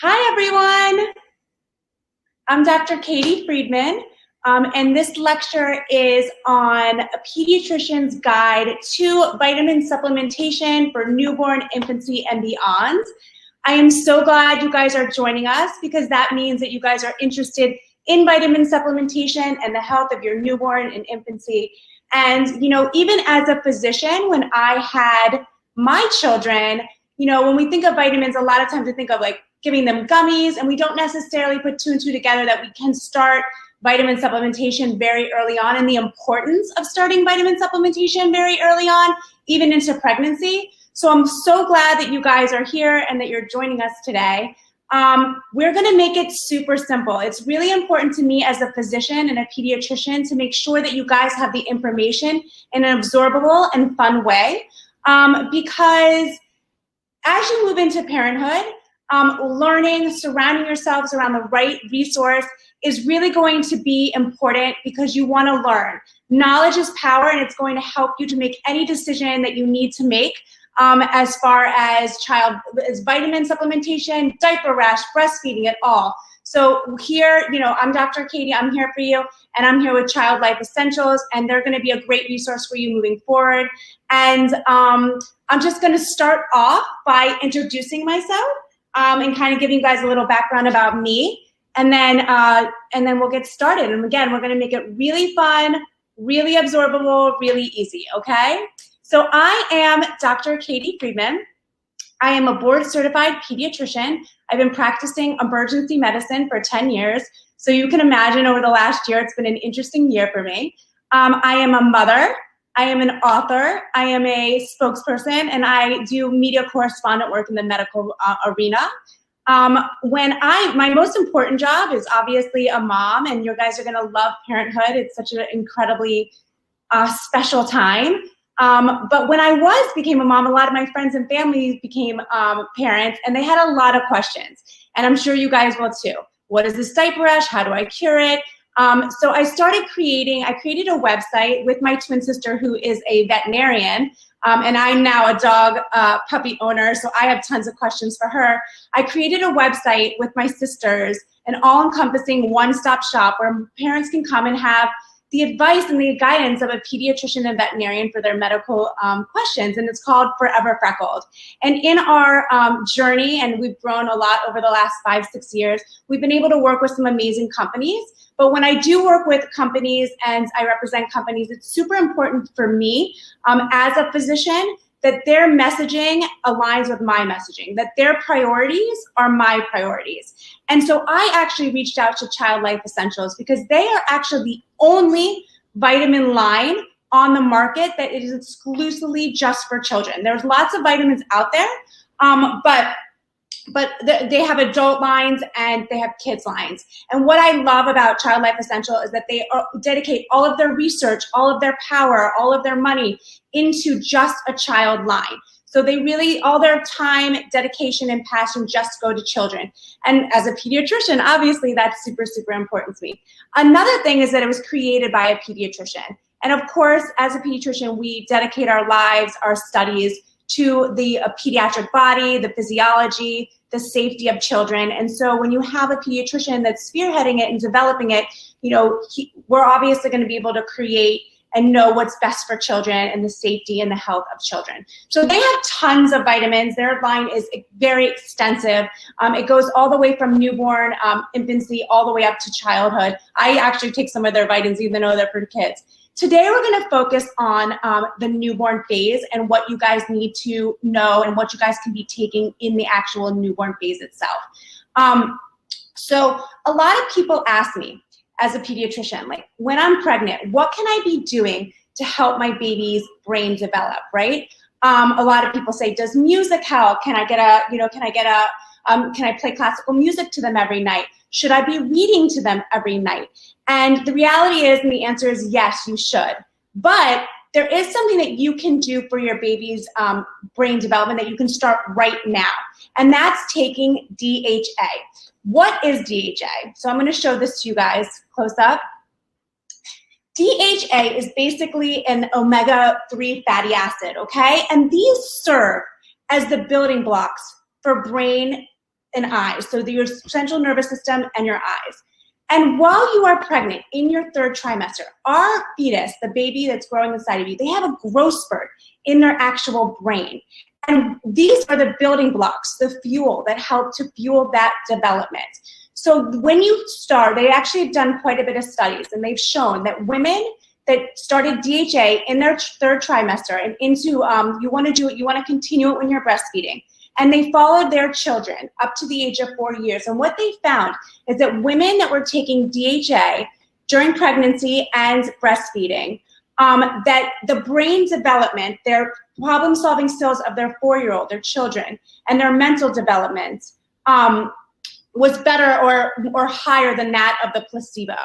Hi, everyone. I'm Dr. Katie Friedman, and this lecture is on a pediatrician's guide to vitamin supplementation for newborn, infancy, and beyond. I am so glad you guys are joining us because that means that you guys are interested in vitamin supplementation and the health of your newborn and infancy. And, even as a physician, when I had my children, when we think of vitamins, a lot of times we think of like giving them gummies, and we don't necessarily put two and two together that we can start vitamin supplementation very early on, and the importance of starting vitamin supplementation very early on, even into pregnancy. So I'm so glad that you guys are here and that you're joining us today. We're gonna make it super simple. It's really important to me as a physician and a pediatrician to make sure that you guys have the information in an absorbable and fun way, because as you move into parenthood, learning, surrounding yourselves around the right resource is really going to be important because you want to learn. Knowledge is power, and it's going to help you to make any decision that you need to make as far as vitamin supplementation, diaper rash, breastfeeding, it all. So here, I'm Dr. Katie, I'm here for you, and I'm here with Childlife Essentials, and they're going to be a great resource for you moving forward. And I'm just going to start off by introducing myself and kind of giving you guys a little background about me, and then we'll get started. And again, we're going to make it really fun, really absorbable, really easy, okay? So I am Dr. Katie Friedman. I am a board-certified pediatrician. I've been practicing emergency medicine for 10 years. So you can imagine over the last year, it's been an interesting year for me. I am a mother. I am an author. I am a spokesperson, and I do media correspondent work in the medical arena. My most important job is obviously a mom, and you guys are gonna love parenthood. It's such an incredibly special time. But when I became a mom, a lot of my friends and family became parents, and they had a lot of questions. And I'm sure you guys will too. What is this diaper rash? How do I cure it? So I created a website with my twin sister, who is a veterinarian, and I'm now a dog puppy owner, so I have tons of questions for her. I created a website with my sisters, an all-encompassing one-stop shop where parents can come and have the advice and the guidance of a pediatrician and veterinarian for their medical questions, and it's called Forever Freckled. And in our journey, and we've grown a lot over the last 5-6 years, we've been able to work with some amazing companies. But when I do work with companies and I represent companies, it's super important for me as a physician that their messaging aligns with my messaging, that their priorities are my priorities. And so I actually reached out to Childlife Essentials because they are actually the only vitamin line on the market that is exclusively just for children. There's lots of vitamins out there, but they have adult lines and they have kids lines. And what I love about Childlife Essential is that they dedicate all of their research, all of their power, all of their money into just a child line. So they really, all their time, dedication, and passion just go to children. And as a pediatrician, obviously that's super, super important to me. Another thing is that it was created by a pediatrician. And of course, as a pediatrician, we dedicate our lives, our studies to the pediatric body, the physiology, the safety of children. And so when you have a pediatrician that's spearheading it and developing it, we're obviously going to be able to create and know what's best for children and the safety and the health of children. So they have tons of vitamins. Their line is very extensive. It goes all the way from newborn, infancy, all the way up to childhood. I actually take some of their vitamins even though they're for kids. Today we're going to focus on the newborn phase and what you guys need to know and what you guys can be taking in the actual newborn phase itself. So a lot of people ask me as a pediatrician, like, when I'm pregnant, what can I be doing to help my baby's brain develop, right? A lot of people say, does music help? Can I play classical music to them every night? Should I be reading to them every night? And the reality is, and the answer is yes, you should. But there is something that you can do for your baby's brain development that you can start right now, and that's taking DHA. What is DHA? So I'm going to show this to you guys close up. DHA is basically an omega-3 fatty acid, okay? And these serve as the building blocks for brain and eyes. So your central nervous system and your eyes. And while you are pregnant in your 3rd trimester, our fetus, the baby that's growing inside of you, they have a growth spurt in their actual brain. And these are the building blocks, the fuel that help to fuel that development. So when you start, they actually have done quite a bit of studies, and they've shown that women that started DHA in their 3rd trimester and into, you want to continue it when you're breastfeeding. And they followed their children up to the age of 4 years. And what they found is that women that were taking DHA during pregnancy and breastfeeding, that the brain development, their problem-solving skills of their 4-year-old, their children, and their mental development was better or higher than that of the placebo.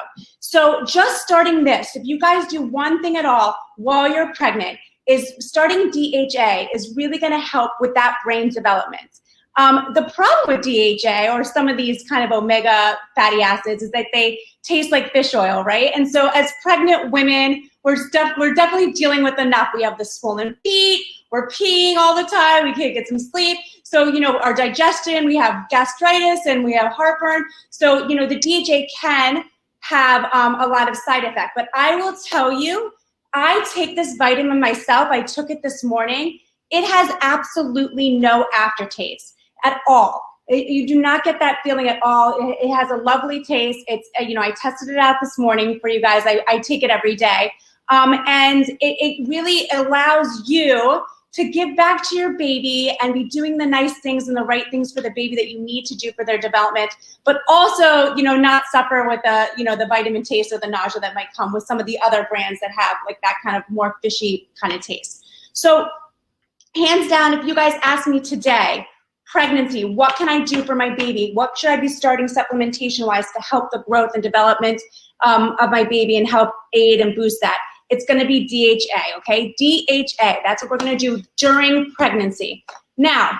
So just starting this, if you guys do one thing at all while you're pregnant, is starting DHA is really going to help with that brain development. The problem with DHA or some of these kind of omega fatty acids is that they taste like fish oil, right? And so as pregnant women, we're definitely dealing with enough. We have the swollen feet, we're peeing all the time, we can't get some sleep. So, our digestion, we have gastritis and we have heartburn. So, the DHA can have a lot of side effects. But I will tell you, I take this vitamin myself. I took it this morning. It has absolutely no aftertaste at all. You do not get that feeling at all. It has a lovely taste. It's, I tested it out this morning for you guys. I take it every day. And it really allows you to give back to your baby and be doing the nice things and the right things for the baby that you need to do for their development, but also, not suffer with the vitamin taste or the nausea that might come with some of the other brands that have like that kind of more fishy kind of taste. So hands down, if you guys ask me today, pregnancy, what can I do for my baby? What should I be starting supplementation-wise to help the growth and development of my baby and help aid and boost that? It's going to be DHA, okay? DHA, that's what we're going to do during pregnancy. Now,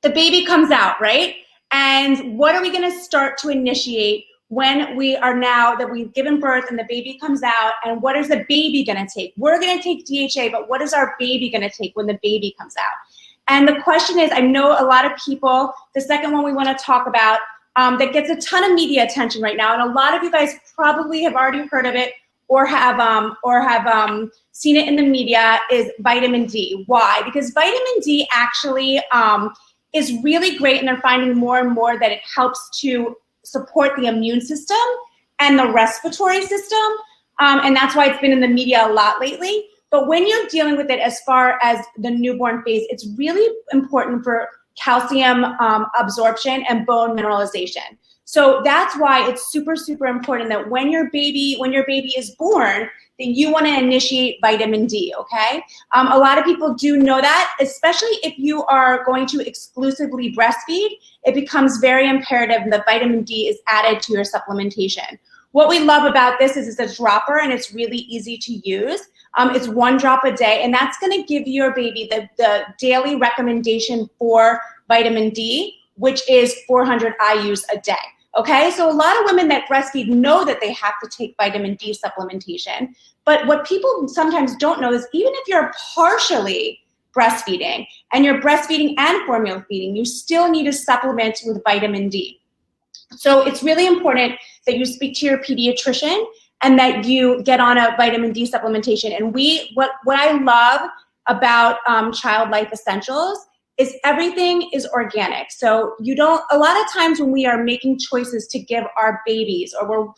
the baby comes out, right? And what are we going to start to initiate when we are now that we've given birth and the baby comes out, and what is the baby going to take? We're going to take DHA, but what is our baby going to take when the baby comes out? And the question is, I know a lot of people, the second one we want to talk about that gets a ton of media attention right now, and a lot of you guys probably have already heard of it or have seen it in the media, is vitamin D. Why? Because vitamin D actually is really great, and they're finding more and more that it helps to support the immune system and the respiratory system, and that's why it's been in the media a lot lately. But when you're dealing with it as far as the newborn phase, it's really important for calcium absorption and bone mineralization. So that's why it's super, super important that when your baby is born, that you want to initiate vitamin D, okay? A lot of people do know that, especially if you are going to exclusively breastfeed, it becomes very imperative that vitamin D is added to your supplementation. What we love about this is it's a dropper and it's really easy to use. It's 1 drop a day, and that's going to give your baby the daily recommendation for vitamin D, which is 400 IUs a day. Okay, so a lot of women that breastfeed know that they have to take vitamin D supplementation, but what people sometimes don't know is even if you're partially breastfeeding and you're breastfeeding and formula feeding, you still need to supplement with vitamin D. So it's really important that you speak to your pediatrician and that you get on a vitamin D supplementation. And what I love about Childlife Essentials is everything is organic. So a lot of times when we are making choices to give our babies, or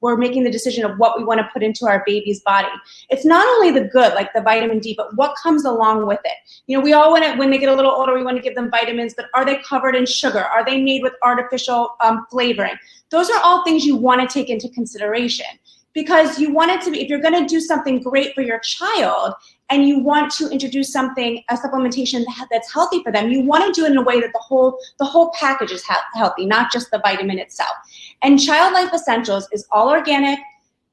we're making the decision of what we want to put into our baby's body, it's not only the good, like the vitamin D, but what comes along with it. We all want to, when they get a little older, we want to give them vitamins, but are they covered in sugar? Are they made with artificial flavoring? Those are all things you want to take into consideration, because you want it to be, if you're going to do something great for your child and you want to introduce a supplementation that's healthy for them, you want to do it in a way that the whole package is healthy, not just the vitamin itself. And Childlife Essentials is all organic,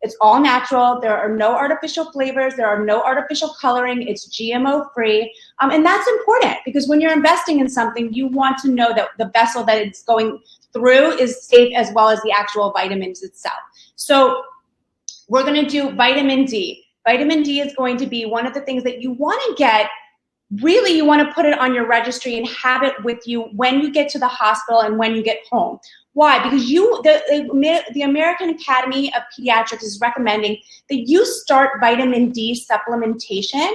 it's all natural, there are no artificial flavors, there are no artificial coloring, it's GMO free, and that's important because when you're investing in something, you want to know that the vessel that it's going through is safe, as well as the actual vitamins itself. So we're going to do vitamin D. Vitamin D is going to be one of the things that you want to get really you want to put it on your registry and have it with you when you get to the hospital and when you get home. Why? Because the American Academy of Pediatrics is recommending that you start vitamin D supplementation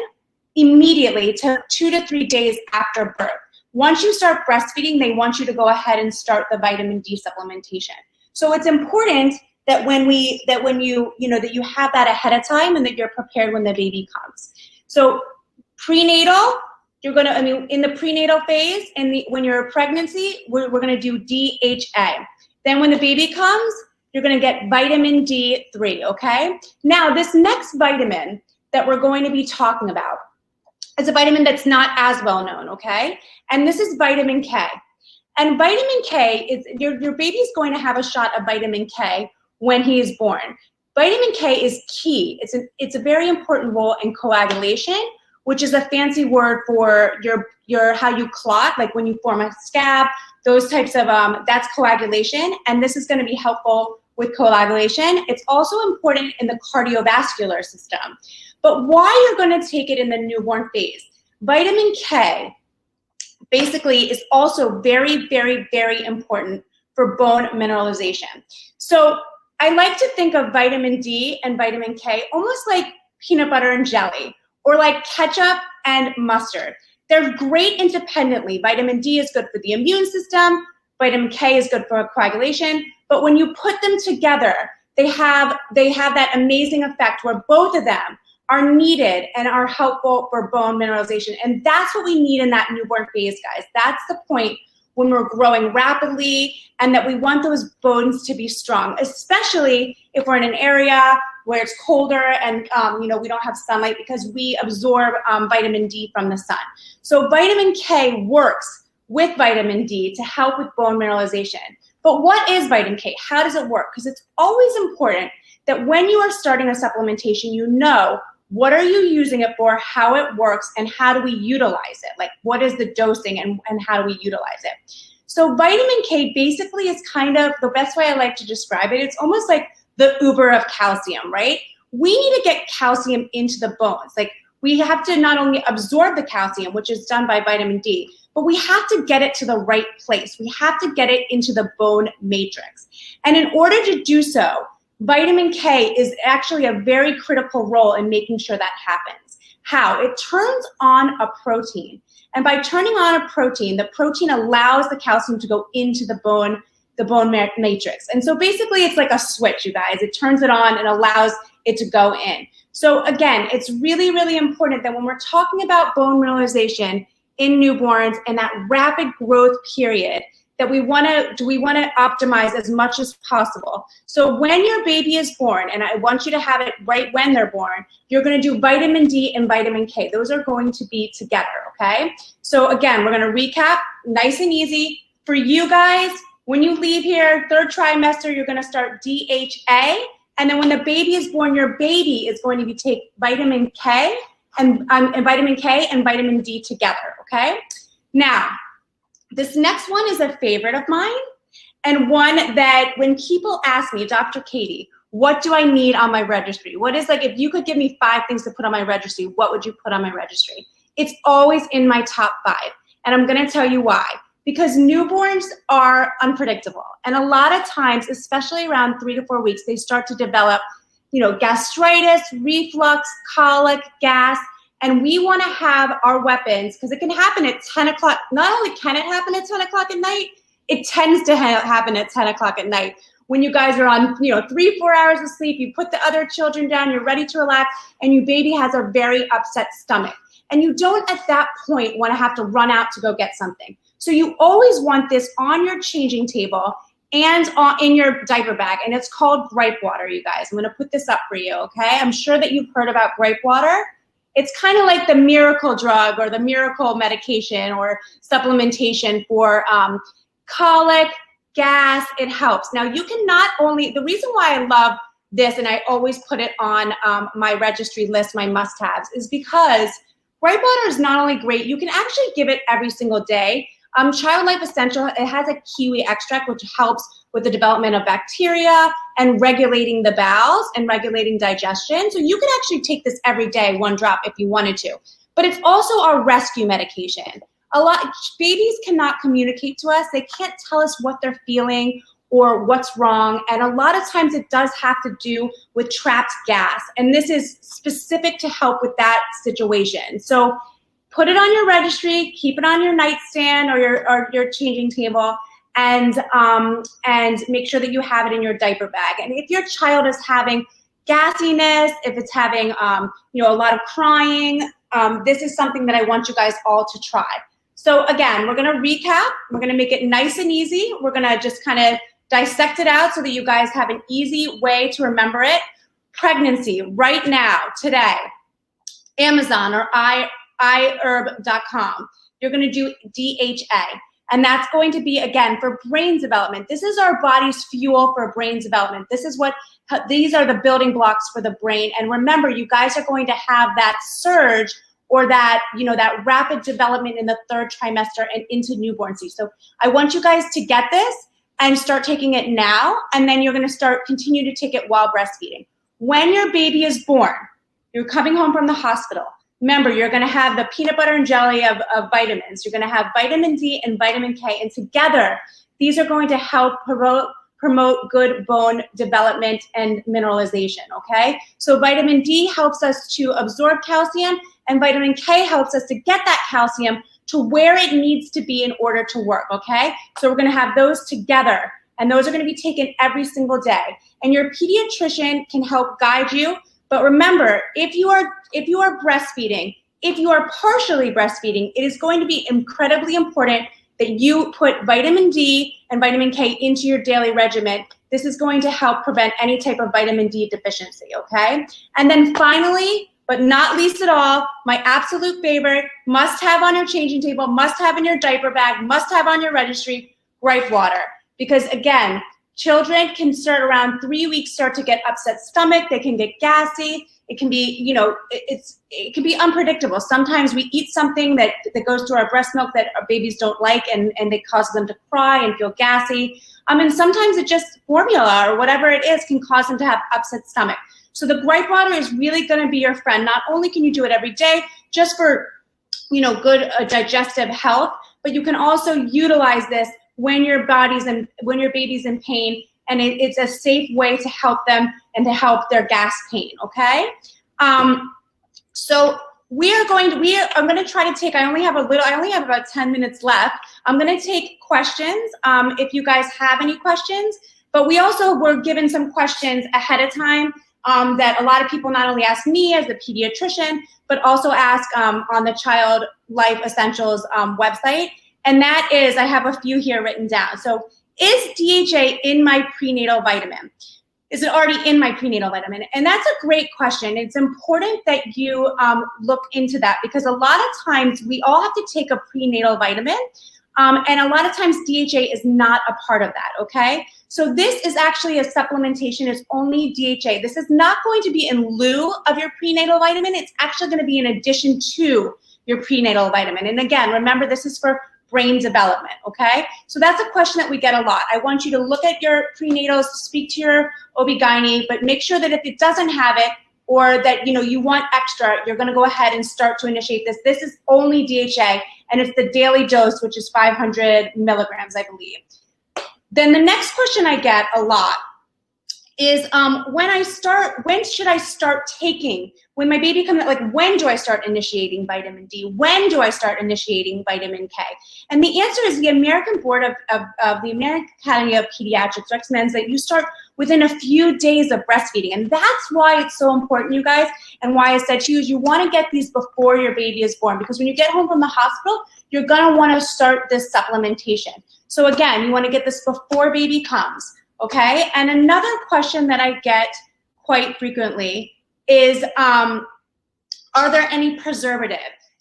immediately to 2 to 3 days after birth. Once you start breastfeeding, they want you to go ahead and start the vitamin D supplementation. So it's important that when you have that ahead of time and that you're prepared when the baby comes. So prenatal, in the prenatal phase, when you're a pregnancy, we're gonna do DHA. Then when the baby comes, you're gonna get vitamin D3, okay? Now, this next vitamin that we're going to be talking about is a vitamin that's not as well known, okay? And this is vitamin K. And vitamin K is, your baby's going to have a shot of vitamin K when he is born. Vitamin K is key. It's a very important role in coagulation, which is a fancy word for your how you clot, like when you form a scab, those types of, that's coagulation, and this is gonna be helpful with coagulation. It's also important in the cardiovascular system. But why you're gonna take it in the newborn phase? Vitamin K basically is also very, very, very important for bone mineralization. So I like to think of vitamin D and vitamin K almost like peanut butter and jelly, or like ketchup and mustard. They're great independently. Vitamin D is good for the immune system. Vitamin K is good for coagulation. But when you put them together, they have that amazing effect where both of them are needed and are helpful for bone mineralization. And that's what we need in that newborn phase, guys. That's the point when we're growing rapidly and that we want those bones to be strong, especially if we're in an area where it's colder and we don't have sunlight, because we absorb vitamin D from the sun. So vitamin K works with vitamin D to help with bone mineralization. But what is vitamin K? How does it work? Because it's always important that when you are starting a supplementation, you know what are you using it for, how it works, and how do we utilize it? Like, what is the dosing and how do we utilize it? So vitamin K basically is kind of, the best way I like to describe it, it's almost like the Uber of calcium, right? We need to get calcium into the bones. Like, we have to not only absorb the calcium, which is done by vitamin D, but we have to get it to the right place. We have to get it into the bone matrix. And in order to do so, vitamin K is actually a very critical role in making sure that happens. How? It turns on a protein. And by turning on a protein, the protein allows the calcium to go into the bone matrix. And so basically it's like a switch, you guys. It turns it on and allows it to go in. So again, it's really, really important that when we're talking about bone mineralization in newborns and that rapid growth period, that we want to optimize as much as possible. So when your baby is born, and I want you to have it right when they're born, you're going to do vitamin D and vitamin K. Those are going to be together, okay? So again, we're going to recap nice and easy. For you guys, when you leave here, 3rd trimester, you're going to start DHA. And then when the baby is born, your baby is going to take vitamin K and vitamin K and vitamin D together, okay? Now, this next one is a favorite of mine, and one that when people ask me, Dr. Katie, what do I need on my registry? What is, like, if you could give me 5 things to put on my registry, what would you put on my registry? It's always in my top 5, and I'm gonna tell you why. Because newborns are unpredictable, and a lot of times, especially around 3 to 4 weeks, they start to develop, gastritis, reflux, colic, gas, and we want to have our weapons, because it can happen at 10 o'clock. Not only can it happen at 10 o'clock at night, it tends to happen at 10 o'clock at night. When you guys are on, 3-4 hours of sleep, you put the other children down, you're ready to relax, and your baby has a very upset stomach. And you don't at that point want to have to run out to go get something. So you always want this on your changing table and in your diaper bag, and it's called gripe water, you guys. I'm going to put this up for you, okay? I'm sure that you've heard about gripe water. It's kind of like the miracle drug or the miracle medication or supplementation for colic, gas. It helps. Now, you can not only, the reason why I love this, and I always put it on my registry list, my must-haves, is because gripe water is not only great, you can actually give it every single day. Childlife Essentials, it has a kiwi extract, which helps with the development of bacteria and regulating the bowels and regulating digestion. So you can actually take this every day, 1 drop if you wanted to. but it's also our rescue medication. A lot babies cannot communicate to us. They can't tell us what they're feeling or what's wrong. And a lot of times it does have to do with trapped gas. And this is specific to help with that situation. So put it on your registry, keep it on your nightstand or your changing table, and make sure that you have it in your diaper bag. And if your child is having gassiness, if it's having a lot of crying, this is something that I want you guys all to try. So again, we're gonna recap. We're gonna make it nice and easy. We're gonna just kind of dissect it out so that you guys have an easy way to remember it. Pregnancy, right now, today, Amazon or iHerb.com. You're gonna do DHA. And that's going to be, again, for brain development. This is our body's fuel for brain development. These are the building blocks for the brain. And remember, you guys are going to have that surge or that rapid development in the 3rd trimester and into newborn-C. So I want you guys to get this and start taking it now, and then you're going to continue to take it while breastfeeding. When your baby is born, you're coming home from the hospital. Remember, you're going to have the peanut butter and jelly of vitamins. You're going to have vitamin D and vitamin K, and together, these are going to help promote good bone development and mineralization, okay? So vitamin D helps us to absorb calcium, and vitamin K helps us to get that calcium to where it needs to be in order to work, okay? So we're gonna have those together, and those are gonna be taken every single day. And your pediatrician can help guide you, but remember, if you are breastfeeding, if you are partially breastfeeding, it is going to be incredibly important that you put vitamin D and vitamin K into your daily regimen. This is going to help prevent any type of vitamin D deficiency, okay? And then finally, but not least at all, my absolute favorite, must have on your changing table, must have in your diaper bag, must have on your registry, gripe water. Because again, children can start around 3 weeks, start to get upset stomach, they can get gassy. It can be, it can be unpredictable. Sometimes we eat something that goes through our breast milk that our babies don't like, and it causes them to cry and feel gassy. And sometimes it just formula or whatever it is can cause them to have upset stomach. So the gripe water is really going to be your friend. Not only can you do it every day just for, good digestive health, but you can also utilize this when your baby's in pain, and it's a safe way to help them and to help their gas pain, okay? So I'm going to try to take, I only have about 10 minutes left. I'm going to take questions if you guys have any questions, but we also were given some questions ahead of time that a lot of people not only ask me as a pediatrician, but also ask on the Childlife Essentials website. And that is, I have a few here written down. So is DHA in my prenatal vitamin? Is it already in my prenatal vitamin? And that's a great question. It's important that you look into that, because a lot of times we all have to take a prenatal vitamin, and a lot of times DHA is not a part of that, okay? So this is actually a supplementation. It's only DHA. This is not going to be in lieu of your prenatal vitamin. It's actually going to be in addition to your prenatal vitamin. And again, remember, this is for brain development, okay? So that's a question that we get a lot. I want you to look at your prenatals, speak to your OB-GYN, but make sure that if it doesn't have it, or that you want extra, you're gonna go ahead and start to initiate this. This is only DHA, and it's the daily dose, which is 500 milligrams, I believe. Then the next question I get a lot is when should I start taking, when my baby comes, like when do I start initiating vitamin D? When do I start initiating vitamin K? And the answer is the American Board of the American Academy of Pediatrics recommends that you start within a few days of breastfeeding. And that's why it's so important, you guys, and why I said to you want to get these before your baby is born, because when you get home from the hospital, you're gonna wanna start this supplementation. So again, you wanna get this before baby comes. Okay, and another question that I get quite frequently is, are there any preservatives?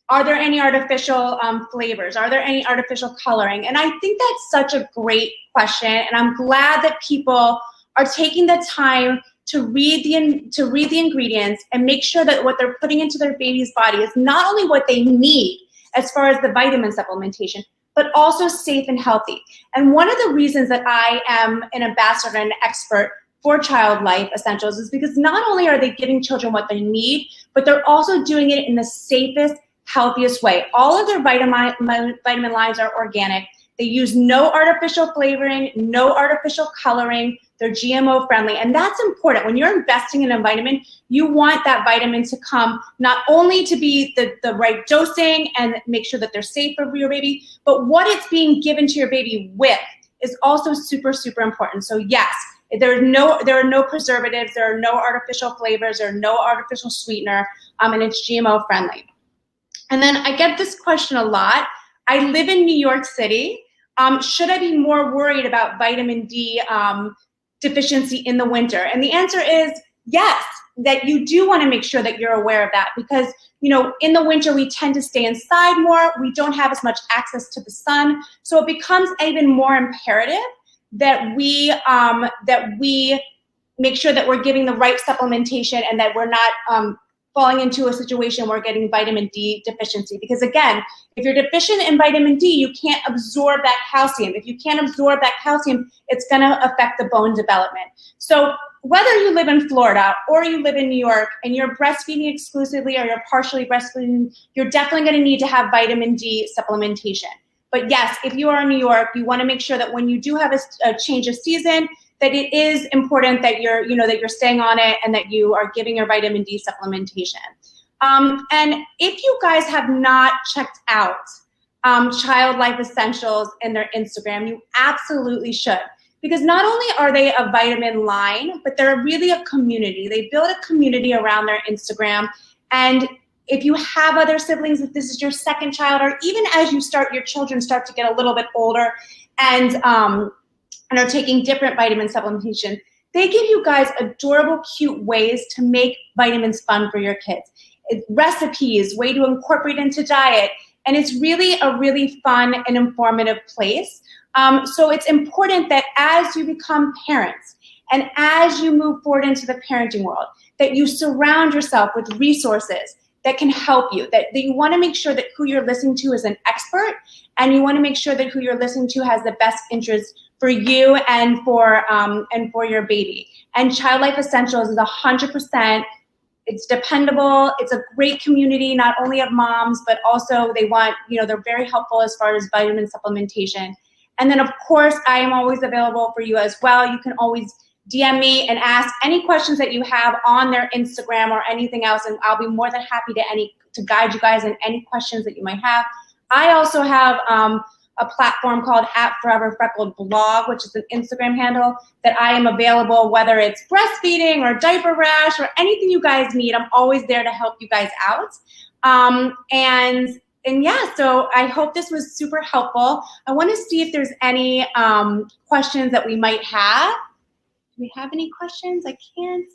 Are there any artificial flavors? Are there any artificial coloring? And I think that's such a great question, and I'm glad that people are taking the time to read the ingredients and make sure that what they're putting into their baby's body is not only what they need as far as the vitamin supplementation, but also safe and healthy. And one of the reasons that I am an ambassador and an expert for Childlife Essentials is because not only are they giving children what they need, but they're also doing it in the safest, healthiest way. All of their vitamin lines are organic. They use no artificial flavoring, no artificial coloring. They're GMO friendly. And that's important. When you're investing in a vitamin, you want that vitamin to come not only to be the right dosing and make sure that they're safe for your baby, but what it's being given to your baby with is also super, super important. So yes, there are no preservatives, there are no artificial flavors, there are no artificial sweetener, and it's GMO friendly. And then I get this question a lot. I live in New York City. Should I be more worried about vitamin D deficiency in the winter? And the answer is yes, that you do want to make sure that you're aware of that, because in the winter we tend to stay inside more. We don't have as much access to the sun. So it becomes even more imperative that we make sure that we're giving the right supplementation and that we're not falling into a situation where we're getting vitamin D deficiency. Because again, if you're deficient in vitamin D, you can't absorb that calcium. If you can't absorb that calcium, it's gonna affect the bone development. So whether you live in Florida or you live in New York and you're breastfeeding exclusively or you're partially breastfeeding, you're definitely gonna need to have vitamin D supplementation. But yes, if you are in New York, you wanna make sure that when you do have a change of season, that it is important that you're staying on it and that you are giving your vitamin D supplementation. And if you guys have not checked out Childlife Essentials in their Instagram, you absolutely should. Because not only are they a vitamin line, but they're really a community. They build a community around their Instagram. And if you have other siblings, if this is your second child, or even as your children start to get a little bit older and are taking different vitamin supplementation, they give you guys adorable, cute ways to make vitamins fun for your kids. Recipes, way to incorporate into diet, and it's really a really fun and informative place. So it's important that as you become parents and as you move forward into the parenting world, that you surround yourself with resources that can help you, that you want to make sure that who you're listening to is an expert, and you want to make sure that who you're listening to has the best interest for you and for your baby. And Childlife Essentials is 100%. It's dependable. It's a great community, not only of moms, but also they're very helpful as far as vitamin supplementation. And then of course, I am always available for you as well. You can always DM me and ask any questions that you have on their Instagram or anything else, and I'll be more than happy to guide you guys in any questions that you might have. I also have a platform called @ForeverFreckled_blog, which is an Instagram handle that I am available, whether it's breastfeeding or diaper rash or anything you guys need. I'm always there to help you guys out. And yeah, so I hope this was super helpful. I want to see if there's any questions that we might have. Do we have any questions? I can't.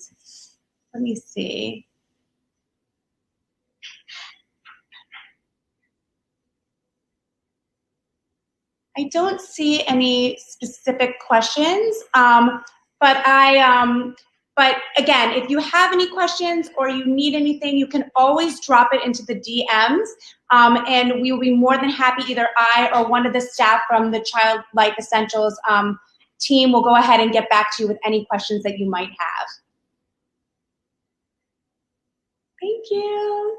Let me see. I don't see any specific questions, but again, if you have any questions or you need anything, you can always drop it into the DMs, and we will be more than happy. Either I or one of the staff from the Childlife Essentials team will go ahead and get back to you with any questions that you might have. Thank you.